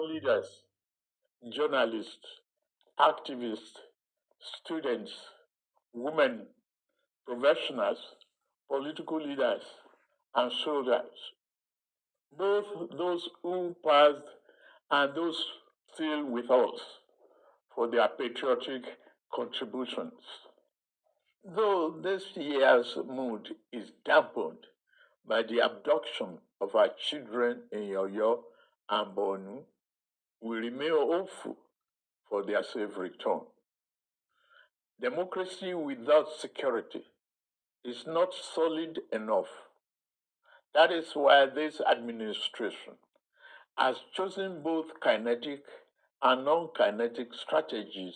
leaders, journalists, activists, students, women, professionals, political leaders, and soldiers, both those who passed and those still with us, for their patriotic contributions. Though this year's mood is dampened by the abduction of our children in Oyo and Borno, we remain hopeful for their safe return. Democracy without security is not solid enough. That is why this administration has chosen both kinetic and non-kinetic strategies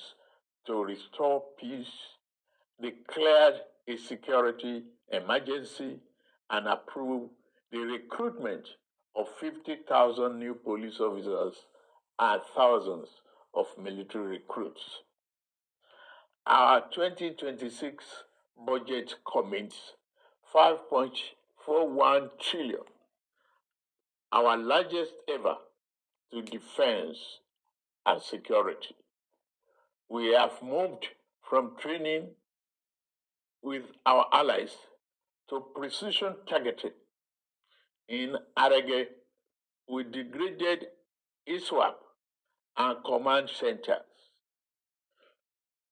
to restore peace, declared a security emergency, and approved the recruitment of 50,000 new police officers and thousands of military recruits. Our 2026 budget commits 5.41 trillion, our largest ever, to defense and security. We have moved from training with our allies to precision targeting. In Arege, we degraded ISWAP and command centers.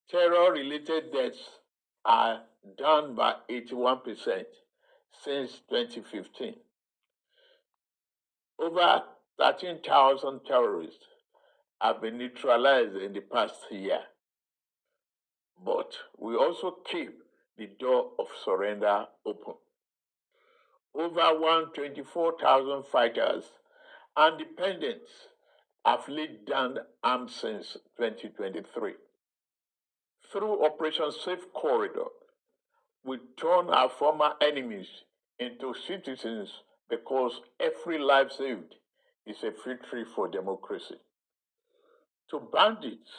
Terror-related deaths are down by 81% since 2015. Over 13,000 terrorists have been neutralized in the past year. But we also keep the door of surrender open. Over 124,000 fighters and dependents have laid down arms since 2023. Through Operation Safe Corridor, we turn our former enemies into citizens because every life saved is a victory for democracy. To bandits,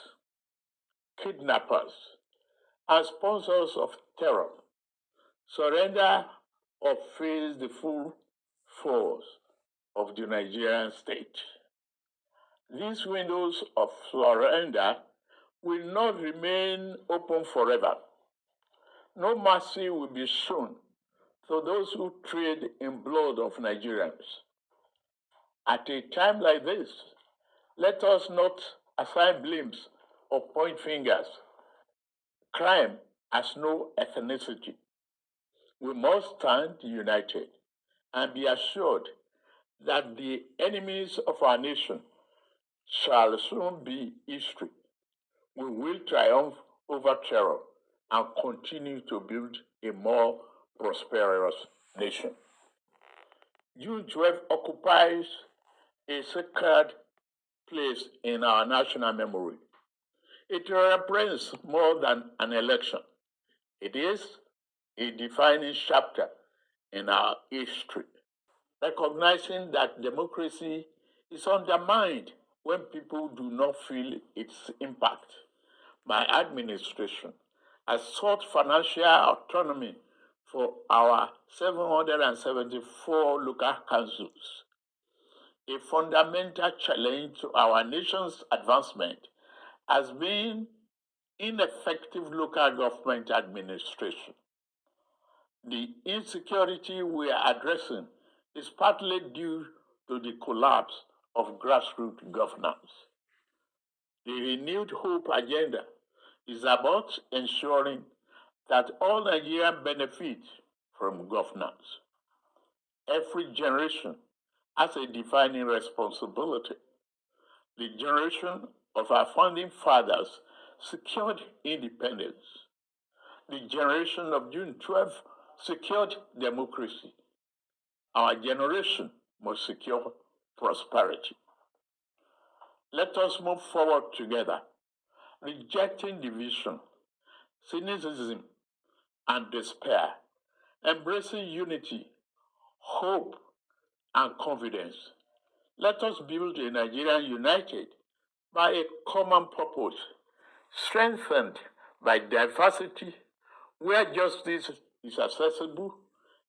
kidnappers, and sponsors of terror, surrender or face the full force of the Nigerian state. These windows of surrender will not remain open forever. No mercy will be shown to those who trade in blood of Nigerians. At a time like this, let us not assign blames or point fingers. Crime has no ethnicity. We must stand united and be assured that the enemies of our nation shall soon be history. We will triumph over terror and continue to build a more prosperous nation. June 12 occupies a sacred place in our national memory. It represents more than an election. It is a defining chapter in our history, recognizing that democracy is undermined when people do not feel its impact. My administration has sought financial autonomy for our 774 local councils. A fundamental challenge to our nation's advancement has been ineffective local government administration. The insecurity we are addressing is partly due to the collapse of grassroots governance. The renewed hope agenda is about ensuring that all Nigerians benefit from governance. Every generation has a defining responsibility. The generation of our founding fathers secured independence. The generation of June 12 secured democracy. Our generation must secure prosperity. Let us move forward together, rejecting division, cynicism, and despair, embracing unity, hope, and confidence. Let us build a Nigeria united by a common purpose, strengthened by diversity, where justice is accessible,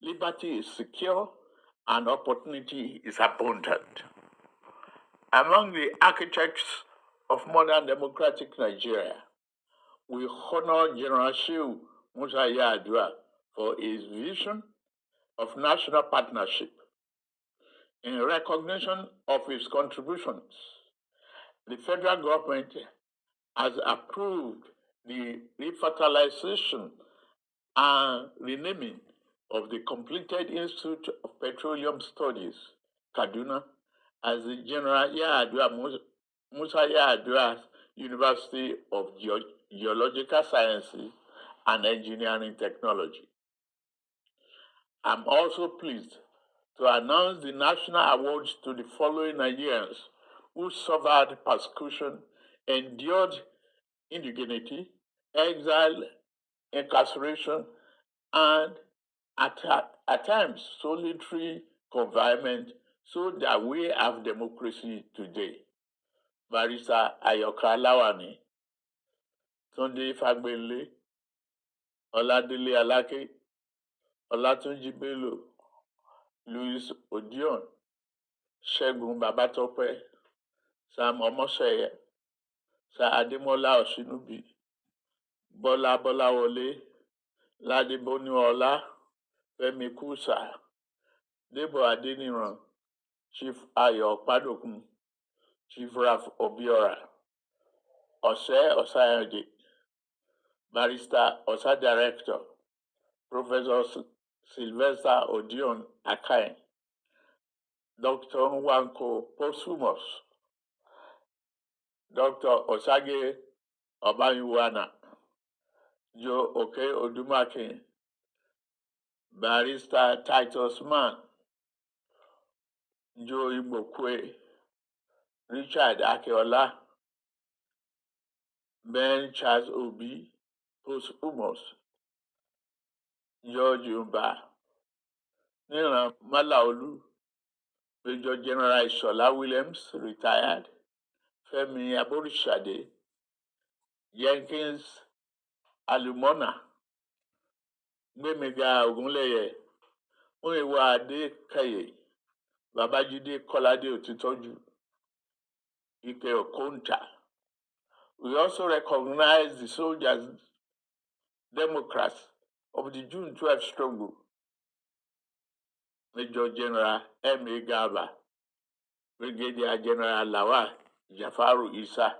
liberty is secure, and opportunity is abundant. Among the architects of modern democratic Nigeria, we honor General Shehu Musa Yar'Adua for his vision of national partnership. In recognition of his contributions, the federal government has approved the refertilization and renaming of the completed Institute of Petroleum Studies, Kaduna, as the General Musa Yar'Adua University of Geological Sciences and Engineering Technology. I'm also pleased to announce the national awards to the following Nigerians who suffered persecution, endured indignity, exile, incarceration, and at times solitary confinement so that we have democracy today. Barrister Ayoka Lawani, Tunde Fagbele, Oladele Alake, Olatunji Bello, Louis Odion, Segun Babatope, Sam Omoseye, Sir Ademola Oshinubi, Bola Bolawole, Lade Bonuola, Femi Kusa, Debo Adeniran, Chief Ayo Padokun, Chief Raf Obiora, Ose Osayode, Barrister Osa Director, Professor Sylvester Odion Akain, Dr. Nwanko Posthumous, Dr. Osage Obayuwana, Joe Oke Odumake, Barrister Titus Mann, Joe Igbokwe, Richard Akeola, Ben Charles Obi, Posthumous, George Umba, Niran Malaolu, Major General Ishola Williams, retired, Femi Aborishade, Jenkins Alumona, Gbemega Ogunleye, Muyiwa Adekaye, Babajide Kolade Otitoju, Ike Okonta. We also recognize the soldiers, Democrats of the June 12 struggle, Major General M.A. Gaba, Brigadier General Lawal Jafaru Isa,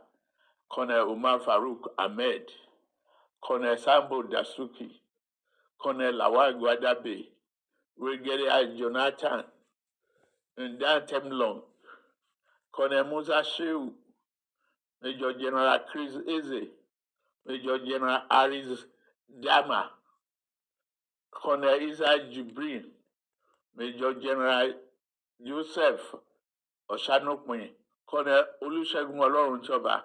Colonel Umar Farouk Ahmed, Colonel Sambo Dasuki, Colonel Lawal Gwadabe, Brigadier Jonathan Ndan Temlong, Colonel Musa Shehu, Major General Chris Eze, Major General Aris Dama, Colonel Isa Jibrin, Major General Joseph Oshanopin, Colonel Olusegun Oloruntoba,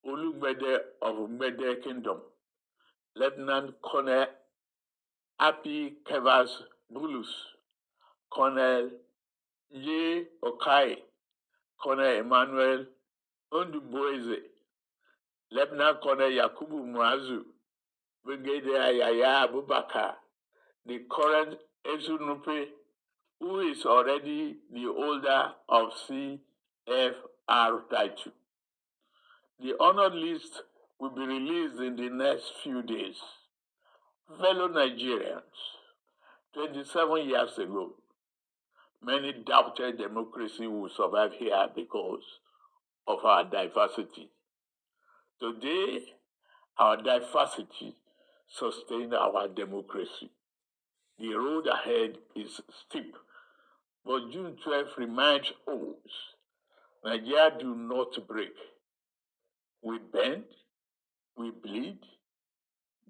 Olugbede of Gbede Kingdom, Lieutenant Colonel Happy Kevas Bulus, Colonel J. Okai, Colonel Emmanuel Onduboeze, Lieutenant Colonel Yakubu Muazu, Brigadier Yaya Abubakar, the current Ezunupe, who is already the holder of FIR3. The honored list will be released in the next few days. Fellow Nigerians, 27 years ago, many doubted democracy would survive here because of our diversity. Today, our diversity sustains our democracy. The road ahead is steep, but June 12 reminds us, Nigeria do not break. We bend, we bleed,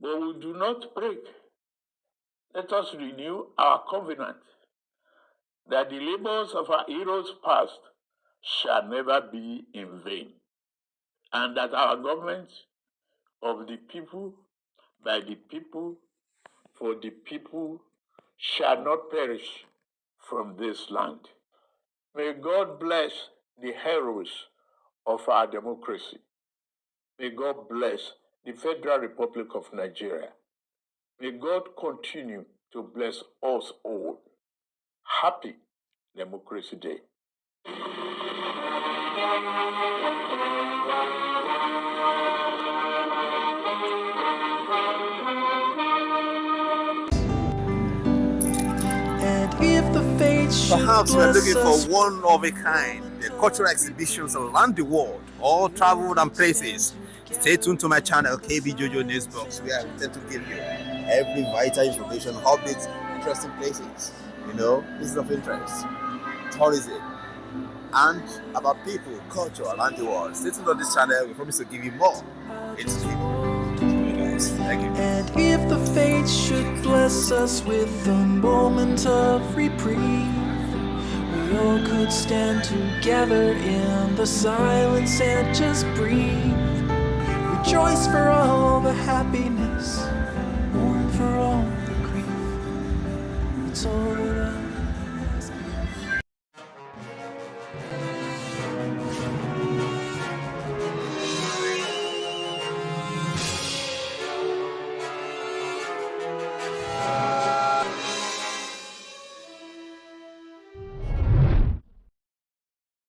but we do not break. Let us renew our covenant that the labors of our heroes past shall never be in vain, and that our government of the people, by the people, for the people, shall not perish from this land. May God bless the heroes of our democracy. May God bless the Federal Republic of Nigeria. May God continue to bless us all. Happy Democracy Day. Perhaps we're looking for one of a kind, the cultural exhibitions around the world, all traveled and places. Stay tuned to my channel, KB Jojo Newsbox, where I intend to give you every vital information, updates, interesting places, places of interest, tourism, and about people, culture around the world. Stay tuned on this channel. We promise to give you more. It's Thank you. And if the fates should bless us with a moment of reprieve, we all could stand together in the silence and just breathe. Rejoice for all the happiness, mourn for all the grief. It's all that I